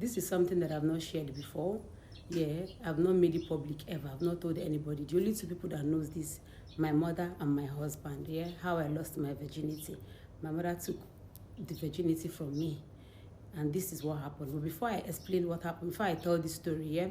This is something that I've not shared before. Yeah, I've not made it public ever. I've not told anybody. The only two people that knows this, my mother and my husband. Yeah, how I lost my virginity. My mother took the virginity from me, and this is what happened. But before I explain what happened, before I tell this story, yeah,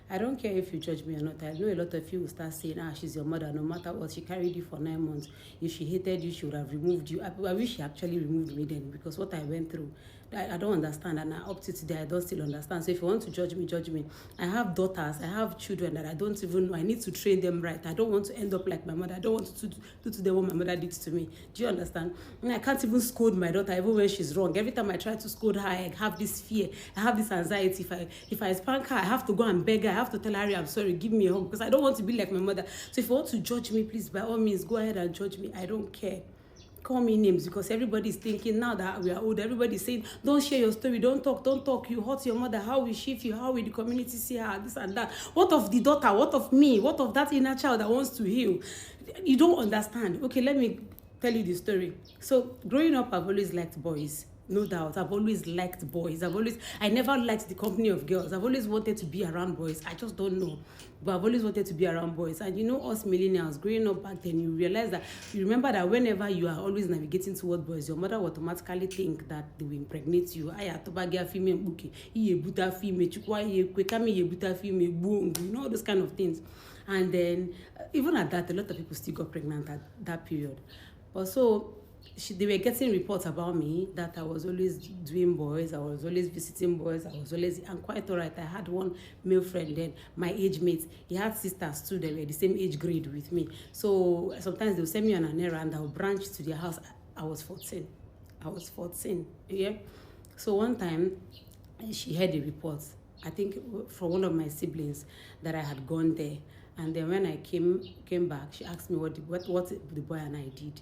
I don't care if you judge me or not. I know a lot of you will start saying, she's your mother, no matter what. She carried you for 9 months. If she hated you, she would have removed you. I wish she actually removed me then, because what I went through, I don't understand. And up to today, I don't still understand. So if you want to judge me, judge me. I have daughters. I have children that I don't even know. I need to train them right. I don't want to end up like my mother. I don't want to do to them what my mother did to me. Do you understand? And I can't even scold my daughter even when she's wrong. Every time I try to scold her, I have this fear. I have this anxiety. If I spank her, I have to go and beg her. I have to tell her, I'm sorry, give me a hug, because I don't want to be like my mother. So if you want to judge me, please, by all means, go ahead and judge me. I don't care. Call me names, because everybody's thinking now that we are old, everybody's saying, don't share your story, don't talk, you hurt your mother, how will she feel, how will the community see her, this and that. What of the daughter, what of me, what of that inner child that wants to heal? You don't understand. Okay, let me tell you the story. So growing up, I've always liked boys. No doubt. I've always liked boys. I never liked the company of girls. I've always wanted to be around boys. I just don't know. But I've always wanted to be around boys. And you know, us millennials, growing up back then, you remember that whenever you are always navigating toward boys, your mother will automatically think that they will impregnate you. You know, those kind of things. And then, even at that, a lot of people still got pregnant at that period. But so, they were getting reports about me that I was always doing boys, I was always visiting boys, and quite all right. I had one male friend then, my age mate. He had sisters too, they were the same age grade with me. So sometimes they'll send me on an errand, I'll branch to their house. I was 14, yeah. So one time, she heard a report, I think from one of my siblings, that I had gone there. And then when I came back, she asked me what the boy and I did.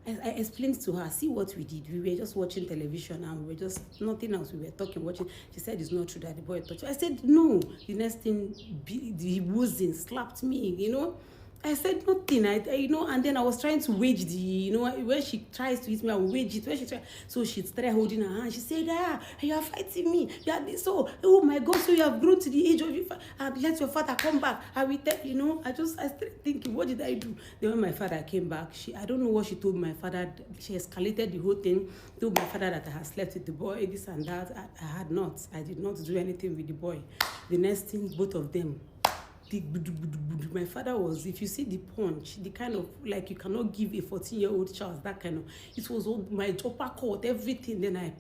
I explained to her, see what we did. We were just watching television and we were just, nothing else. We were watching. She said, it's not true that the boy touched me. I said, no. The next thing, he wasn't, slapped me, you know. I said nothing, and then I was trying to wage when she tries to hit me, I will wage it. When she so she started holding her hand. She said, you are fighting me. So, oh my God, so you have grown to the age of let your father come back. I will tell, I started thinking, what did I do? Then when my father came back, I don't know what she told my father. She escalated the whole thing, told my father that I had slept with the boy, this and that. I had not. I did not do anything with the boy. The next thing, both of them, my father was, if you see the punch, the kind of, like, you cannot give a 14-year-old child that kind of, it was all my upper cord, everything. Then I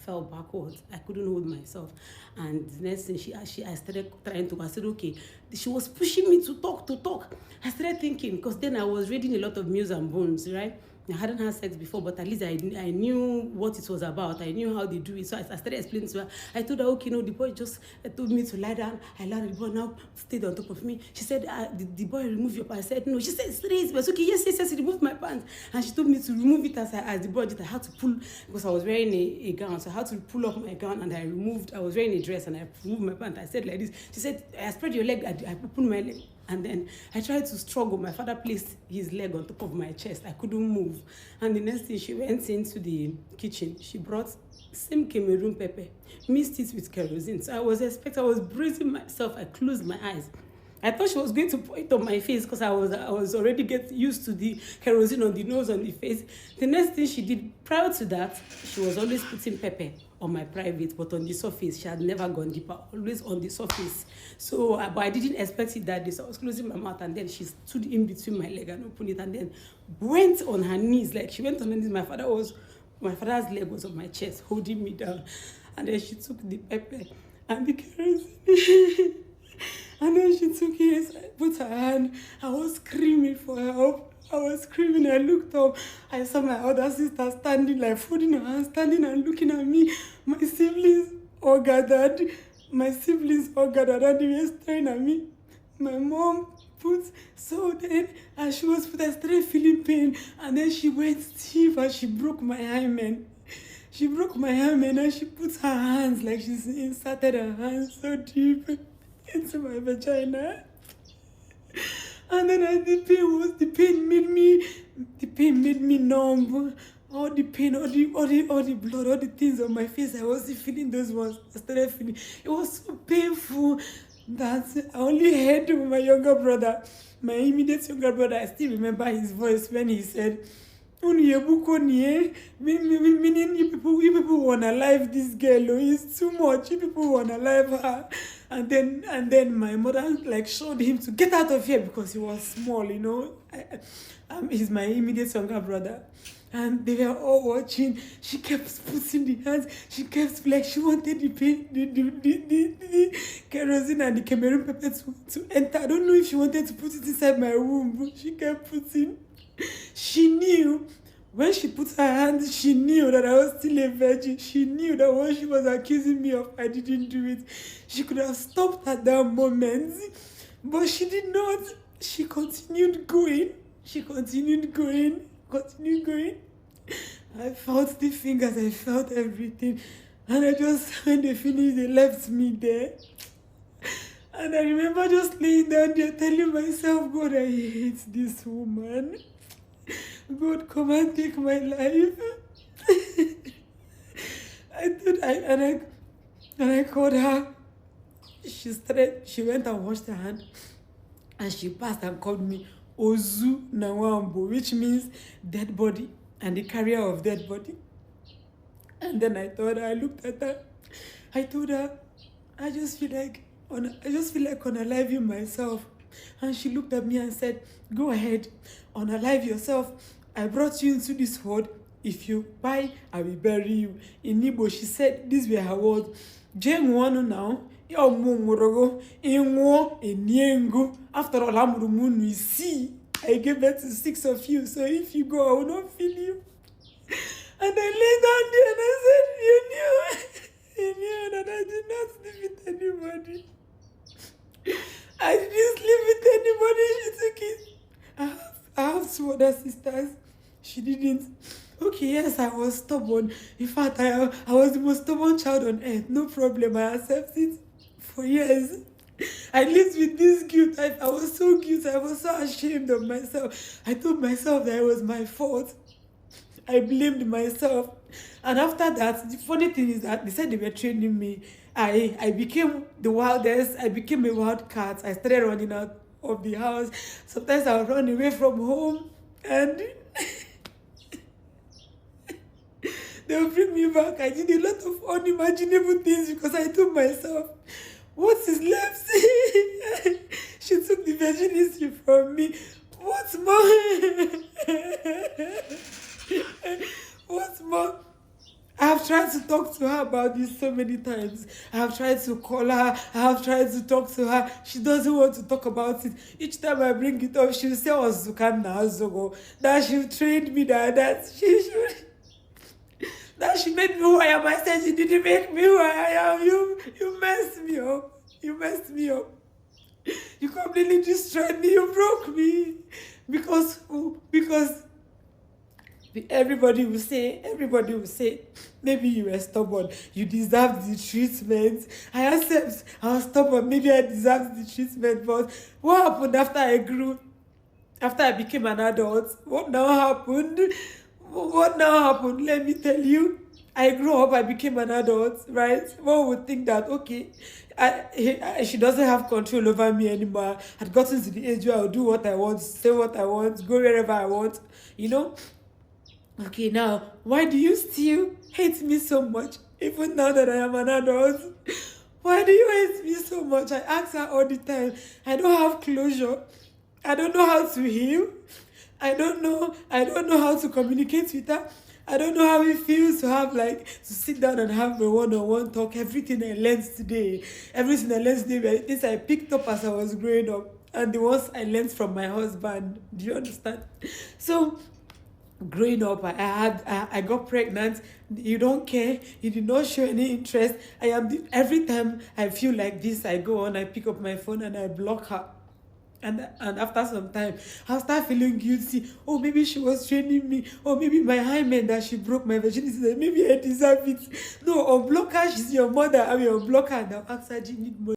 fell backwards. I couldn't hold myself. And the next thing, I started trying to, I said, okay, she was pushing me to talk. I started thinking, because then I was reading a lot of Muse and Bones, right? I hadn't had sex before, but at least I knew what it was about. I knew how they do it. So I started explaining to her. I told her, okay, the boy just told me to lie down. I lied, the boy now stayed on top of me. She said, the boy remove your pants. I said, no. She said, straight. But okay, yes, he removed my pants. And she told me to remove it as the boy did. I had to pull, because I was wearing a gown. So I had to pull up my gown, and I was wearing a dress, and I removed my pants. I said like this. She said, I spread your leg. I opened my leg. And then I tried to struggle. My father placed his leg on top of my chest. I couldn't move. And the next thing, she went into the kitchen. She brought same Cameroon pepper, mixed it with kerosene. So I was bracing myself. I closed my eyes. I thought she was going to put it on my face, because I was already getting used to the kerosene on the nose, on the face. The next thing she did, prior to that, she was always putting pepper on my private, but on the surface. She had never gone deeper, always on the surface. So, but I didn't expect it that day. So I was closing my mouth, and then she stood in between my leg and opened it, and then went on her knees. Like, she went on her knees. My father's leg was on my chest, holding me down. And then she took the pepper and the kerosene. And then she took it, I put her hand. I was screaming for help. I looked up. I saw my other sister standing, like folding her hands, standing and looking at me. My siblings all gathered, and they were staring at me. My mom put, so then, as she was put, I started feeling pain. And then she went stiff and she broke my hymen. And she put her hands, like she's inserted her hands so deep into my vagina. And then the pain made me numb. all the pain, all the blood, all the things on my face. I wasn't feeling those ones. I started feeling it was so painful that I only heard my younger brother, my immediate younger brother. I still remember his voice when he said, meaning you people wanna live this girl, oh, it's too much. You people wanna live her. And then my mother like showed him to get out of here because he was small, you know. He's my immediate younger brother. And they were all watching. She kept putting the hands. She kept like she wanted the paint, the kerosene and the Cameroon pepper to enter. I don't know if she wanted to put it inside my womb, but she kept putting. She knew when she put her hand, she knew that I was still a virgin. She knew that what she was accusing me of, I didn't do it. She could have stopped at that moment, but she did not. She continued going. She continued going. I felt the fingers, I felt everything. And I just, when they finished, they left me there. And I remember just laying down there telling myself, God, I hate this woman. God, come and take my life. I called her. She went and washed her hand. And she passed and called me Ozu Nawambo, which means dead body and the carrier of dead body. And then I looked at her. I told her, I just feel like unaliving myself. And she looked at me and said, go ahead, unalive yourself. I brought you into this world. If you buy, I will bury you. In Igbo, she said, these were her words. Jane wanu now. After all, I'm see. I gave birth to 6 of you, so if you go, I will not feel you. And I lay down there and I said, you knew that I did not sleep with anybody. I didn't sleep with anybody. She took it. I have 2 other sisters. She didn't. Okay, yes, I was stubborn. In fact, I was the most stubborn child on earth. No problem. I accept it. For years, I lived with this guilt. I was so guilty. I was so ashamed of myself. I told myself that it was my fault. I blamed myself. And after that, the funny thing is that they said they were training me. I became the wildest. I became a wild cat. I started running out of the house. Sometimes I would run away from home and they would bring me back. I did a lot of unimaginable things because I told myself, what is left? She took the virginity from me. What's more? What's more? I have tried to talk to her about this so many times. I have tried to call her. I have tried to talk to her. She doesn't want to talk about it. Each time I bring it up, she'll say, oh, that she trained me, that she made me who I am. I said, you didn't make me who I am. You messed me up. You messed me up. You completely destroyed me. You broke me. Because everybody will say, maybe you were stubborn. You deserved the treatment. I accept I was stubborn. Maybe I deserved the treatment. But what happened after I grew? After I became an adult? What now happened? Let me tell you. I grew up, I became an adult, right? One would think that, okay, she doesn't have control over me anymore. I'd gotten to the age where I'll do what I want, say what I want, go wherever I want, you know? Okay, now, why do you still hate me so much, even now that I am an adult? Why do you hate me so much? I ask her all the time. I don't have closure. I don't know how to heal. I don't know how to communicate with her. I don't know how it feels to have to sit down and have a one-on-one talk. Everything I learned today were things I picked up as I was growing up, and the ones I learned from my husband. Do you understand? So, growing up, I got pregnant. You don't care. You did not show any interest. Every time I feel like this, I go on, I pick up my phone and I block her. And after some time, I'll start feeling guilty. Oh, maybe she was training me. Or maybe my hymen that she broke my virginity. Maybe I deserve it. No, unblock her. She's your mother. I will unblock her and I'll ask her, do you need money?